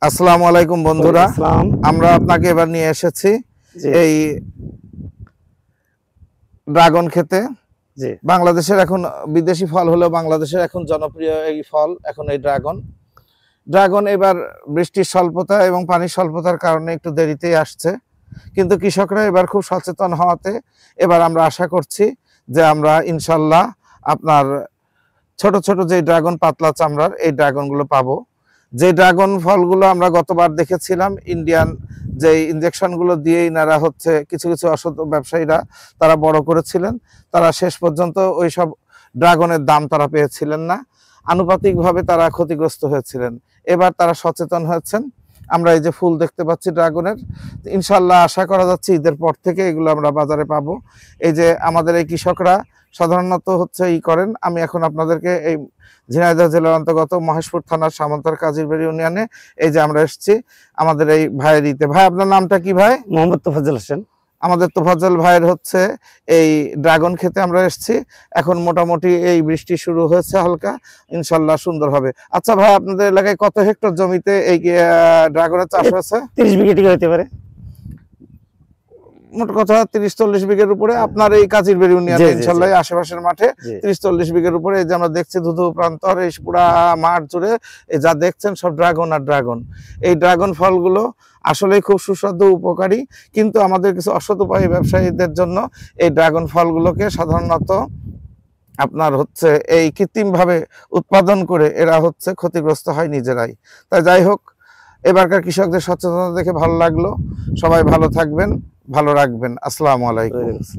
আসসালামু আলাইকুম বন্ধুরা, আমরা আপনাকে এবার নিয়ে এসেছি এই ড্রাগন খেতে। বাংলাদেশের এখন বিদেশি ফল হলেও বাংলাদেশের এখন জনপ্রিয় এই ফল এখন এই ড্রাগন এবার বৃষ্টির স্বল্পতা এবং পানির স্বল্পতার কারণে একটু দেরিতেই আসছে, কিন্তু কৃষকরা এবার খুব সচেতন হওয়াতে এবার আমরা আশা করছি যে আমরা ইনশাল্লাহ আপনার ছোট ছোট যে ড্রাগন পাতলা চামড়ার এই ড্রাগনগুলো পাবো। যে ড্রাগন ফলগুলো আমরা গতবার দেখেছিলাম ইন্ডিয়ান যে ইনজেকশনগুলো দিয়ে ইনারা হচ্ছে কিছু কিছু অসৎ ব্যবসায়ীরা তারা বড় করেছিলেন, তারা শেষ পর্যন্ত ওই সব ড্রাগনের দাম তারা পেয়েছিলেন না, আনুপাতিকভাবে তারা ক্ষতিগ্রস্ত হয়েছিলেন। এবার তারা সচেতন হয়েছেন। আমরা এই যে ফুল দেখতে পাচ্ছি ড্রাগনের, ইনশাল্লাহ আশা করা যাচ্ছে ঈদের পর থেকে এগুলো আমরা বাজারে পাবো। এই যে আমাদের এই কৃষকরা সাধারণত হচ্ছে করেন। আমি এখন আপনাদেরকে এই ঝিনাইদহ জেলার অন্তর্গত মহেশপুর থানার সামন্তর কাজিরবাড়ি ইউনিয়নে এই যে আমরা এসেছি আমাদের এই ভাইয়ের ভাই, আপনার নামটা কি ভাই? মোহাম্মদ তোফাজ্জল হোসেন। আমাদের তোফাজ্জল ভাইয়ের হচ্ছে এই ড্রাগন খেতে আমরা এসেছি। এখন মোটামুটি এই বৃষ্টি শুরু হয়েছে হালকা, ইনশাল্লাহ সুন্দর হবে। আচ্ছা ভাই, আপনাদের এলাকায় কত হেক্টর জমিতে এই ড্রাগনের চাষ হয়েছে? 30 বিঘা হতে পারে। মোট কথা 30-40 বিঘের উপরে আপনার এই কাজিরবাড়ি ইউনিয়নে ইনশাআল্লাহ আশেপাশের মাঠে 30-40 বিঘের উপরে। এই যে আমরা দেখছি ধুধু প্রান্তর এই পুরা মাঠ জুড়ে যা দেখছেন সব ড্রাগন আর ড্রাগন। এই ড্রাগন ফলগুলো আসলেই খুব সুস্বাদু উপকারী, কিন্তু আমাদের কিছু অসৎ উপায়ী ব্যবসায়ীদের জন্য এই ড্রাগন ফলগুলোকে সাধারণত আপনার হচ্ছে এই কৃত্রিমভাবে উৎপাদন করে এরা হচ্ছে ক্ষতিগ্রস্ত হয় নিজেরাই। তাই যাই হোক, এবারকার কৃষকদের সচেতনতা দেখে ভালো লাগলো। সবাই ভালো থাকবেন, ভালো রাখবেন। আসসালামু আলাইকুম।